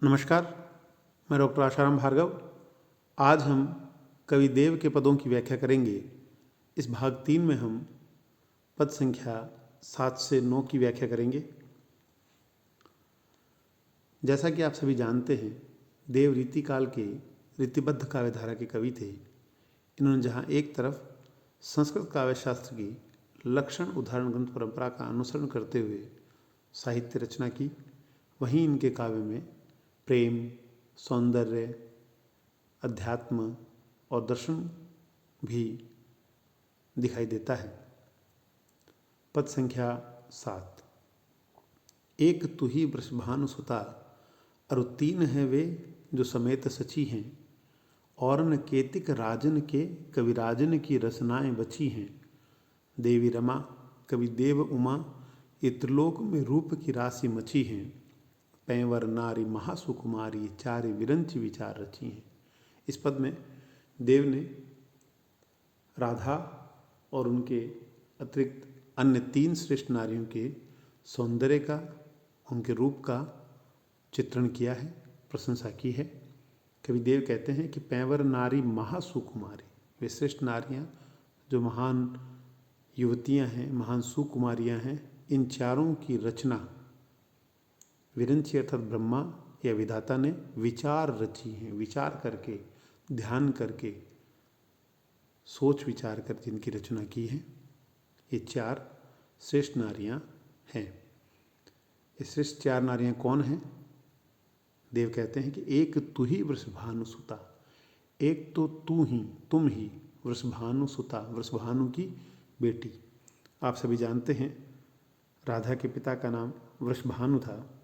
नमस्कार, मैं डॉक्टर आशाराम भार्गव। आज हम कवि देव के पदों की व्याख्या करेंगे। इस भाग 3 में हम पद संख्या 7 से 9 की व्याख्या करेंगे। जैसा कि आप सभी जानते हैं, देव रीतिकाल के रीतिबद्ध काव्यधारा के कवि थे। इन्होंने जहाँ एक तरफ संस्कृत काव्य शास्त्र की लक्षण उदाहरण ग्रंथ परंपरा का अनुसरण करते हुए साहित्य रचना की, वहीं इनके काव्य में प्रेम, सौंदर्य, अध्यात्म और दर्शन भी दिखाई देता है। पद संख्या 7। एक तू ही वृषभानु सुता, अरु तीन है वे जो समेत सची हैं। और न केतिक राजन के कविराजन की रसनाएं बची हैं। देवी रमा कवि देव उमा, ये त्रिलोक में रूप की राशि मची हैं। पैंवर नारी महासुकुमारी, चारि विरंच विचार रची हैं। इस पद में देव ने राधा और उनके अतिरिक्त अन्य 3 श्रेष्ठ नारियों के सौंदर्य का, उनके रूप का चित्रण किया है, प्रशंसा की है। कवि देव कहते हैं कि पैंवर नारी महासुकुमारी, वे श्रेष्ठ नारियाँ जो महान युवतियाँ हैं, महान सुकुमारियाँ हैं, इन चारों की रचना विरंची अर्थात ब्रह्मा या विधाता ने विचार रची हैं। विचार करके, ध्यान करके, सोच विचार कर जिनकी रचना की है, ये 4 श्रेष्ठ नारियां हैं। ये श्रेष्ठ 4 नारियां कौन हैं? देव कहते हैं कि एक तू ही वृषभानु सुता, एक तो तू ही, तुम ही, वृषभानु सुता, वृषभानु की बेटी। आप सभी जानते हैं राधा के पिता का नाम वृषभानु था,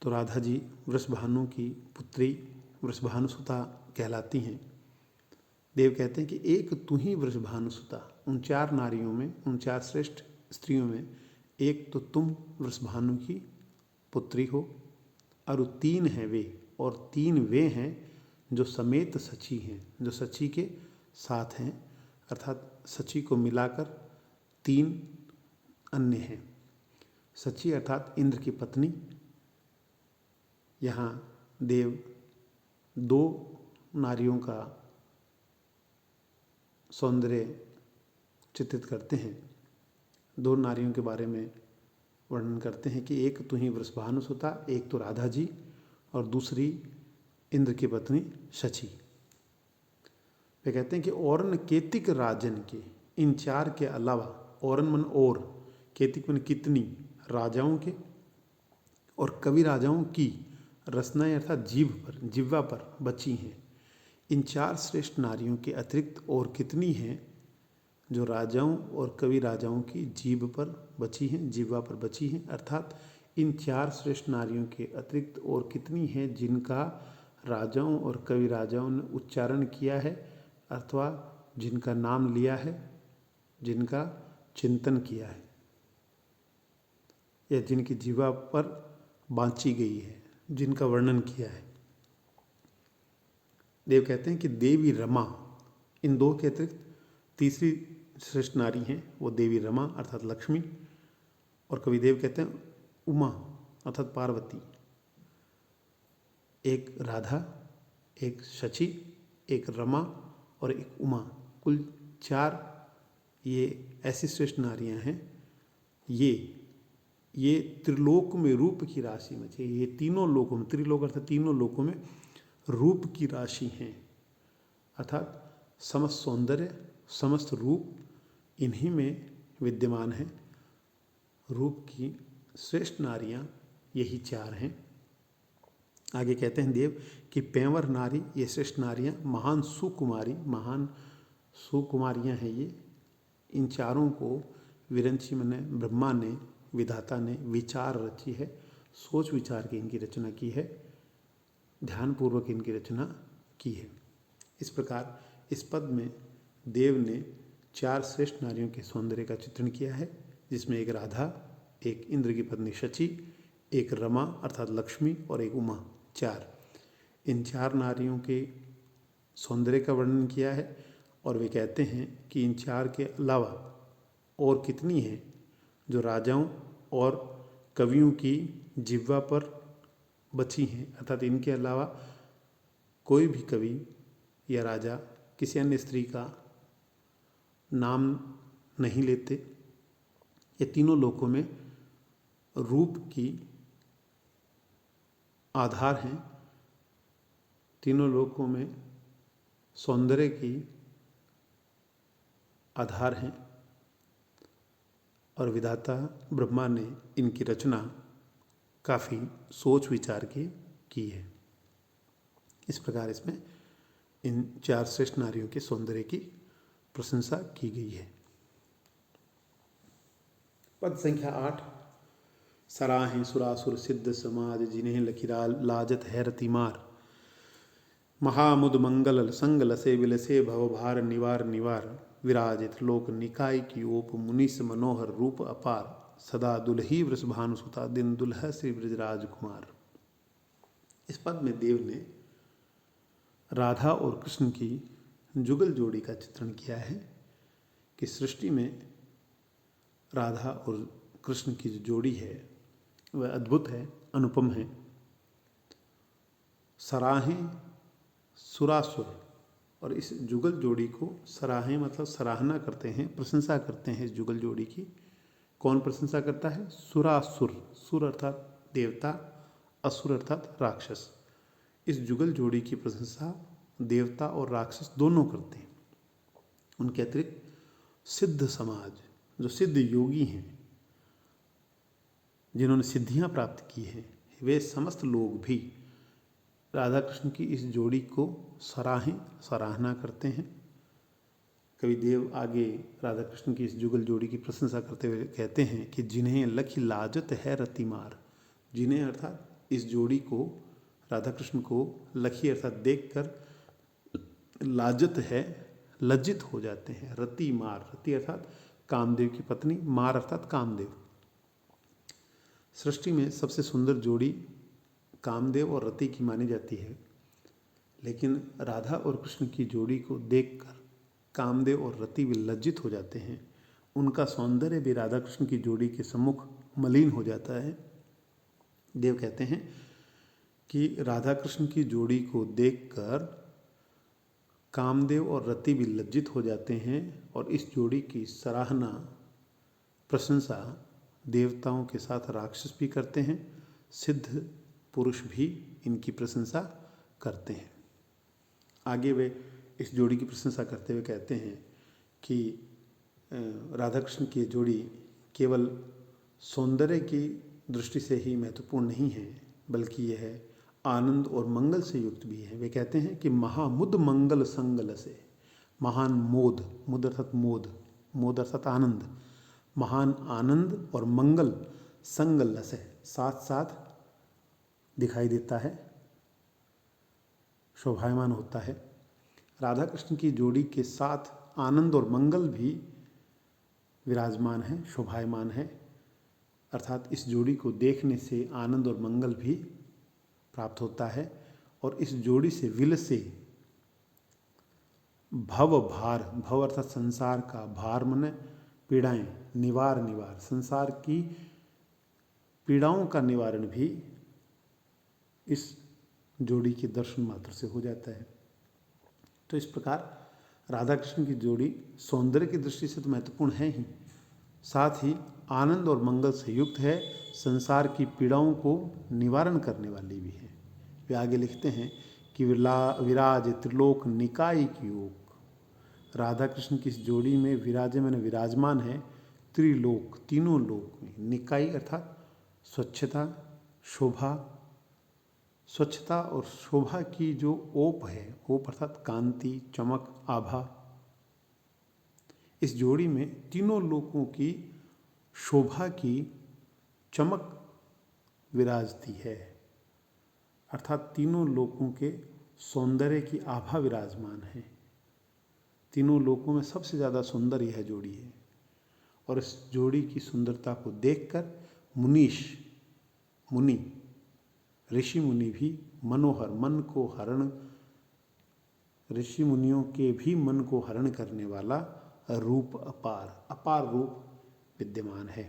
तो राधा जी वृषभानु की पुत्री वृषभानुसुता कहलाती हैं। देव कहते हैं कि एक तू ही वृषभानुसुता, उन 4 नारियों में, उन 4 श्रेष्ठ स्त्रियों में एक तो तुम वृषभानु की पुत्री हो, और 3 हैं वे, और 3 वे हैं जो समेत सची हैं, जो सची के साथ हैं, अर्थात सची को मिलाकर 3 अन्य हैं। सची अर्थात इंद्र की पत्नी। यहाँ देव 2 नारियों का सौंदर्य चित्रित करते हैं। 2 नारियों के बारे में वर्णन करते हैं कि एक तो ही वृषभानुसुता, एक तो राधा जी, और दूसरी इंद्र की पत्नी शची। वे कहते हैं कि औरन केतिक राजन के, इन 4 के अलावा, औरन मन और, केतिक मन कितनी, राजाओं के और कवि राजाओं की रसनाएं अर्थात जीभ पर, जिह्वा पर बची हैं। इन 4 श्रेष्ठ नारियों के अतिरिक्त और कितनी हैं जो राजाओं और कवि राजाओं की जीभ पर बची हैं, जिह्वा पर बची हैं। अर्थात इन 4 श्रेष्ठ नारियों के अतिरिक्त और कितनी हैं जिनका राजाओं और कवि राजाओं ने उच्चारण किया है, अथवा जिनका नाम लिया है, जिनका चिंतन किया है, या जिनकी जिह्वा पर बाँची गई है, जिनका वर्णन किया है। देव कहते हैं कि देवी रमा, इन 2 के अतिरिक्त तीसरी श्रेष्ठ नारी हैं वो देवी रमा अर्थात लक्ष्मी, और कवि देव कहते हैं उमा अर्थात पार्वती। एक राधा, एक शची, एक रमा और एक उमा, कुल 4 ये ऐसी श्रेष्ठ नारियां हैं। ये त्रिलोक में रूप की राशि में, ये तीनों लोकों में, त्रिलोक अर्थात तीनों लोकों में रूप की राशि हैं, अर्थात समस्त सौंदर्य, समस्त रूप इन्हीं में विद्यमान है। रूप की श्रेष्ठ नारियां यही 4 हैं। आगे कहते हैं देव कि पैंवर नारी, ये श्रेष्ठ नारियां महान सुकुमारी, महान सुकुमारियां हैं ये। इन 4 को विरंची ने, ब्रह्मा ने, विधाता ने विचार रची है, सोच विचार के इनकी रचना की है, ध्यानपूर्वक इनकी रचना की है। इस प्रकार इस पद में देव ने 4 श्रेष्ठ नारियों के सौंदर्य का चित्रण किया है, जिसमें एक राधा, एक इंद्र की पत्नी शची, एक रमा अर्थात लक्ष्मी और एक उमा, 4। इन 4 नारियों के सौंदर्य का वर्णन किया है, और वे कहते हैं कि इन 4 के अलावा और कितनी हैं जो राजाओं और कवियों की जिह्वा पर बची हैं, अर्थात इनके अलावा कोई भी कवि या राजा किसी अन्य स्त्री का नाम नहीं लेते। ये तीनों लोकों में रूप की आधार हैं, तीनों लोकों में सौंदर्य की आधार हैं और विधाता ब्रह्मा ने इनकी रचना काफ़ी सोच विचार के की है। इस प्रकार इसमें इन 4 श्रेष्ठ नारियों के सौंदर्य की प्रशंसा की गई है। पद संख्या 8। सराहें सुरासुर सिद्ध समाज जिन्हें लखी लाजत है रतिमार। महामुद मंगल संग लसे विलसे भवभार निवार निवार। विराजित लोक निकाय की ओप मुनीस मनोहर रूप अपार। सदा दुल्ही वृषभानुसुता दिन दुल्हा श्री ब्रजराज कुमार। इस पद में देव ने राधा और कृष्ण की जुगल जोड़ी का चित्रण किया है कि सृष्टि में राधा और कृष्ण की जो जोड़ी है वह अद्भुत है, अनुपम है। सराहें सुरासुर, और इस जुगल जोड़ी को सराहें मतलब सराहना करते हैं, प्रशंसा करते हैं इस जुगल जोड़ी की। कौन प्रशंसा करता है? सुरासुर। सुर अर्थात देवता, असुर अर्थात राक्षस। इस जुगल जोड़ी की प्रशंसा देवता और राक्षस दोनों करते हैं। उनके अतिरिक्त सिद्ध समाज, जो सिद्ध योगी हैं, जिन्होंने सिद्धियां प्राप्त की हैं, वे समस्त लोग भी राधा कृष्ण की इस जोड़ी को सराहना करते हैं। कवि देव आगे राधा कृष्ण की इस जुगल जोड़ी की प्रशंसा करते हुए कहते हैं कि जिन्हें लखी लाजत है रतिमार। जिन्हें अर्थात इस जोड़ी को, राधा कृष्ण को लखी अर्थात देखकर लाजत है, लज्जित हो जाते हैं। रति मार, रति अर्थात कामदेव की पत्नी, मार अर्थात कामदेव। सृष्टि में सबसे सुंदर जोड़ी कामदेव और रति की मानी जाती है, लेकिन राधा और कृष्ण की जोड़ी को देखकर कामदेव और रति भी लज्जित हो जाते हैं। उनका सौंदर्य भी राधा कृष्ण की जोड़ी के सम्मुख मलिन हो जाता है। देव कहते हैं कि राधा कृष्ण की जोड़ी को देखकर कामदेव और रति भी लज्जित हो जाते हैं, और इस जोड़ी की सराहना, प्रशंसा देवताओं के साथ राक्षस भी करते हैं, सिद्ध पुरुष भी इनकी प्रशंसा करते हैं। आगे वे इस जोड़ी की प्रशंसा करते हुए कहते हैं कि राधा कृष्ण की जोड़ी केवल सौंदर्य की दृष्टि से ही महत्वपूर्ण नहीं है, बल्कि यह आनंद और मंगल से युक्त भी है। वे कहते हैं कि महामुद मंगल संगल से, महान मोद, मुद अर्थात मोद, मोद अर्थात आनंद, महान आनंद और मंगल संगल से साथ साथ दिखाई देता है, शोभायमान होता है। राधा कृष्ण की जोड़ी के साथ आनंद और मंगल भी विराजमान है, शोभायमान है। अर्थात इस जोड़ी को देखने से आनंद और मंगल भी प्राप्त होता है। और इस जोड़ी से विलसे भव भार, भव अर्थात संसार का, भार माने पीड़ाएं, निवार निवार, संसार की पीड़ाओं का निवारण भी इस जोड़ी के दर्शन मात्र से हो जाता है। तो इस प्रकार राधा कृष्ण की जोड़ी सौंदर्य की दृष्टि से तो महत्वपूर्ण है ही, साथ ही आनंद और मंगल से युक्त है, संसार की पीड़ाओं को निवारण करने वाली भी है। वे आगे लिखते हैं कि विराज त्रिलोक निकाय की ओक। राधा कृष्ण की इस जोड़ी में विराजे मैंने विराजमान है त्रिलोक, तीनों लोक में। निकाय अर्थात स्वच्छता, शोभा, स्वच्छता और शोभा की जो ओप है, ओप अर्थात कांति, चमक, आभा। इस जोड़ी में तीनों लोकों की शोभा की चमक विराजती है, अर्थात तीनों लोकों के सौंदर्य की आभा विराजमान है। तीनों लोकों में सबसे ज़्यादा सुंदर यह जोड़ी है, और इस जोड़ी की सुंदरता को देखकर मुनि, ऋषि मुनि भी मनोहर, मन को हरण, ऋषि मुनियों के भी मन को हरण करने वाला रूप अपार, अपार रूप विद्यमान है।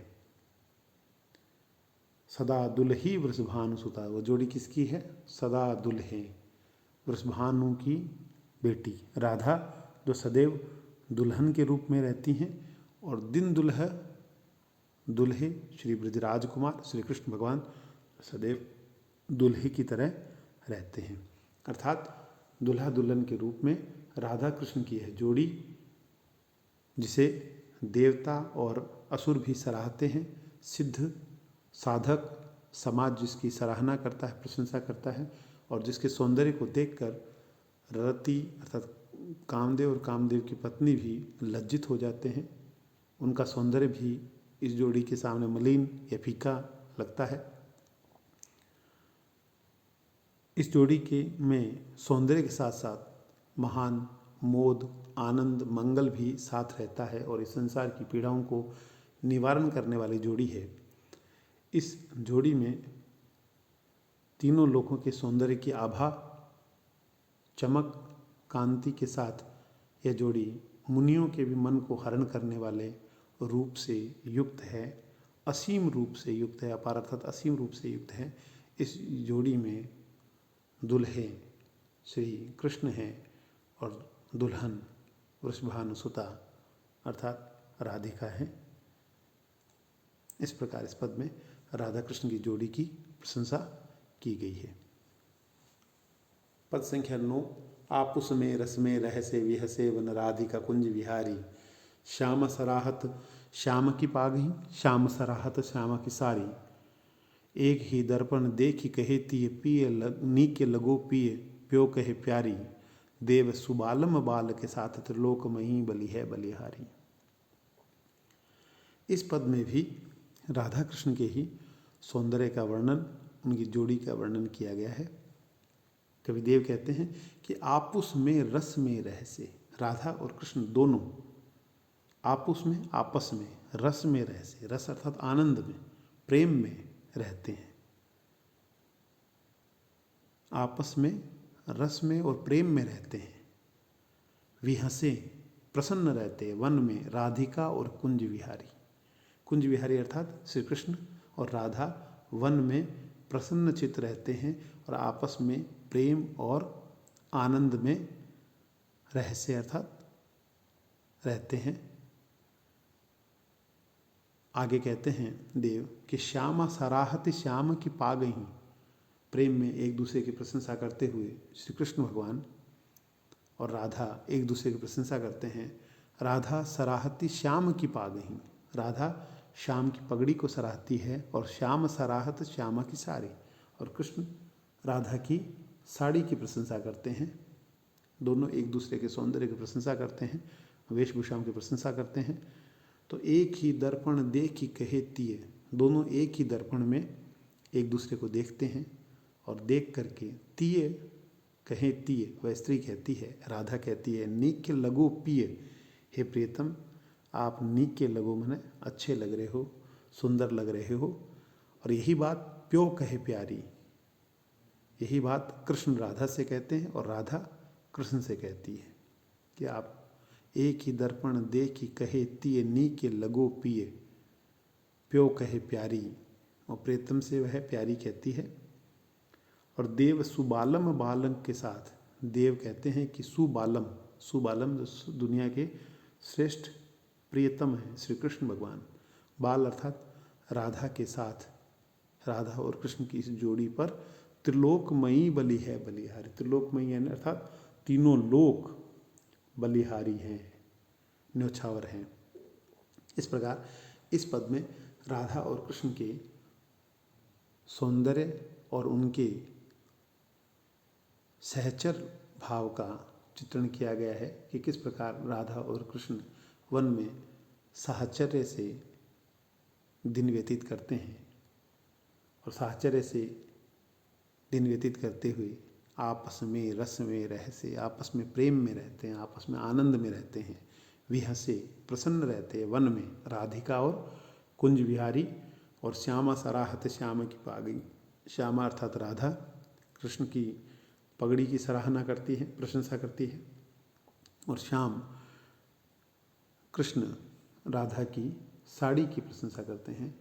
सदा दुल्ही वृषभानु सुता। वो जोड़ी किसकी है? सदा दुल्हे वृषभानु की बेटी राधा, जो सदैव दुल्हन के रूप में रहती हैं, और दिन दुल्हे श्री ब्रजराज कुमार श्री कृष्ण भगवान सदैव दुल्हे की तरह रहते हैं। अर्थात दुल्हा दुल्हन के रूप में राधा कृष्ण की है जोड़ी, जिसे देवता और असुर भी सराहते हैं। सिद्ध साधक समाज जिसकी सराहना करता है, प्रशंसा करता है, और जिसके सौंदर्य को देखकर रति अर्थात कामदेव और कामदेव की पत्नी भी लज्जित हो जाते हैं। उनका सौंदर्य भी इस जोड़ी के सामने मलिन या फीका लगता है। इस जोड़ी के में सौंदर्य के साथ साथ महान मोद, आनंद, मंगल भी साथ रहता है, और इस संसार की पीड़ाओं को निवारण करने वाली जोड़ी है। इस जोड़ी में तीनों लोकों के सौंदर्य की आभा, चमक, कांति के साथ यह जोड़ी मुनियों के भी मन को हरण करने वाले रूप से युक्त है, असीम रूप से युक्त है, अपार अर्थात असीम रूप से युक्त है। इस जोड़ी में दुल्हे श्री कृष्ण हैं और दुल्हन वृषभानुसुता अर्थात राधिका है। इस प्रकार इस पद में राधा कृष्ण की जोड़ी की प्रशंसा की गई है। पद संख्या 9। आपुस में रस में रहसे विहसे वन राधिका कुंज विहारी, श्याम सराहत श्याम की पागही, श्याम सराहत श्याम की सारी। एक ही दर्पण देखी कहे तिय पिय नीके लगो पिय, प्यो कहे प्यारी। देव सुबालम बाल के साथ त्रिलोक मही बलि है बलिहारी। इस पद में भी राधा कृष्ण के ही सौंदर्य का वर्णन, उनकी जोड़ी का वर्णन किया गया है। कविदेव कहते हैं कि आपुस में रस में रहसे, राधा और कृष्ण दोनों आपुस में, आपस में, रस में रहसे, रस अर्थात आनंद में, प्रेम में रहते हैं। आपस में, रस में और प्रेम में रहते हैं। विहसे प्रसन्न रहते हैं, वन में राधिका और कुंज विहारी। कुंज विहारी अर्थात श्री कृष्ण और राधा वन में प्रसन्न चित्त रहते हैं और आपस में प्रेम और आनंद में रहस्य अर्थात रहते हैं। आगे कहते हैं देव कि श्यामा सराहत श्याम की पा गई। प्रेम में एक दूसरे की प्रशंसा करते हुए श्री कृष्ण भगवान और राधा एक दूसरे की प्रशंसा करते हैं। राधा सराहती श्याम की पा गई, राधा श्याम की पगड़ी को सराहती है, और श्याम सराहत श्यामा की साड़ी, और कृष्ण राधा की साड़ी की प्रशंसा करते हैं। दोनों एक दूसरे के सौंदर्य की प्रशंसा करते हैं, वेशभूषाओं की प्रशंसा करते हैं। तो एक ही दर्पण देखी कहे तिय, दोनों एक ही दर्पण में एक दूसरे को देखते हैं, और देख करके तिय कहे तिय, वह स्त्री कहती है, राधा कहती है नीके लगो पिय, हे प्रियतम आप नीके लगो मने अच्छे लग रहे हो, सुंदर लग रहे हो। और यही बात प्यो कहे प्यारी, यही बात कृष्ण राधा से कहते हैं और राधा कृष्ण से कहती है कि आप एक ही दर्पण देखी कहे तिय नीके लगो पिय, प्यो कहे प्यारी, और प्रेतम से वह प्यारी कहती है। और देव सुबालम बालम के साथ देव कहते हैं कि सुबालम, सुबालम जो दुनिया के श्रेष्ठ प्रियतम है श्री कृष्ण भगवान, बाल अर्थात राधा के साथ, राधा और कृष्ण की इस जोड़ी पर त्रिलोकमयी बलि है बलिहारी। त्रिलोकमयी यानी अर्थात तीनों लोक बलिहारी हैं, न्योछावर हैं। इस प्रकार इस पद में राधा और कृष्ण के सौंदर्य और उनके सहचर भाव का चित्रण किया गया है कि किस प्रकार राधा और कृष्ण वन में साहचर्य से दिन व्यतीत करते हैं, और साहचर्य से दिन व्यतीत करते हुए आपस में रस में रहसे, आपस में प्रेम में रहते हैं, आपस में आनंद में रहते हैं। विहसे प्रसन्न रहते हैं, वन में राधिका और कुंज विहारी। और श्यामा सराहत श्याम की पागई, श्यामा अर्थात राधा कृष्ण की पगड़ी की सराहना करती है, प्रशंसा करती है, और श्याम कृष्ण राधा की साड़ी की प्रशंसा करते हैं।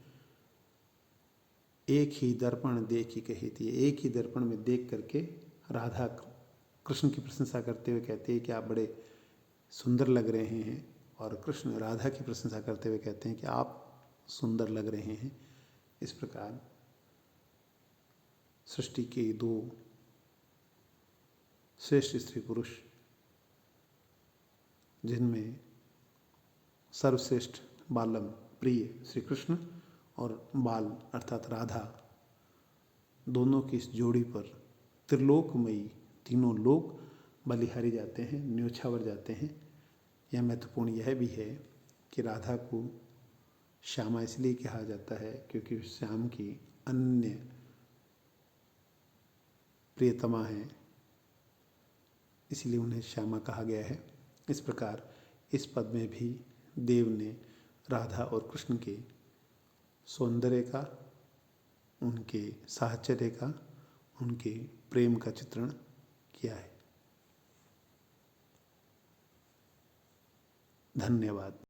एक ही दर्पण देखी कही थी। एक ही दर्पण में देख करके राधा कृष्ण की प्रशंसा करते हुए कहते हैं कि आप बड़े सुंदर लग रहे हैं, और कृष्ण राधा की प्रशंसा करते हुए कहते हैं कि आप सुंदर लग रहे हैं। इस प्रकार सृष्टि के दो श्रेष्ठ स्त्री पुरुष, जिनमें सर्वश्रेष्ठ बालम प्रिय श्री कृष्ण और बाल अर्थात राधा, दोनों की इस जोड़ी पर त्रिलोकमयी तीनों लोक बलिहारी जाते हैं, न्योछावर जाते हैं। यह महत्वपूर्ण यह भी है कि राधा को श्यामा इसलिए कहा जाता है क्योंकि श्याम की अन्य प्रियतमा है, इसलिए उन्हें श्यामा कहा गया है। इस प्रकार इस पद में भी देव ने राधा और कृष्ण के सौंदर्य का, उनके साहचर्य का, उनके प्रेम का चित्रण किया है। धन्यवाद।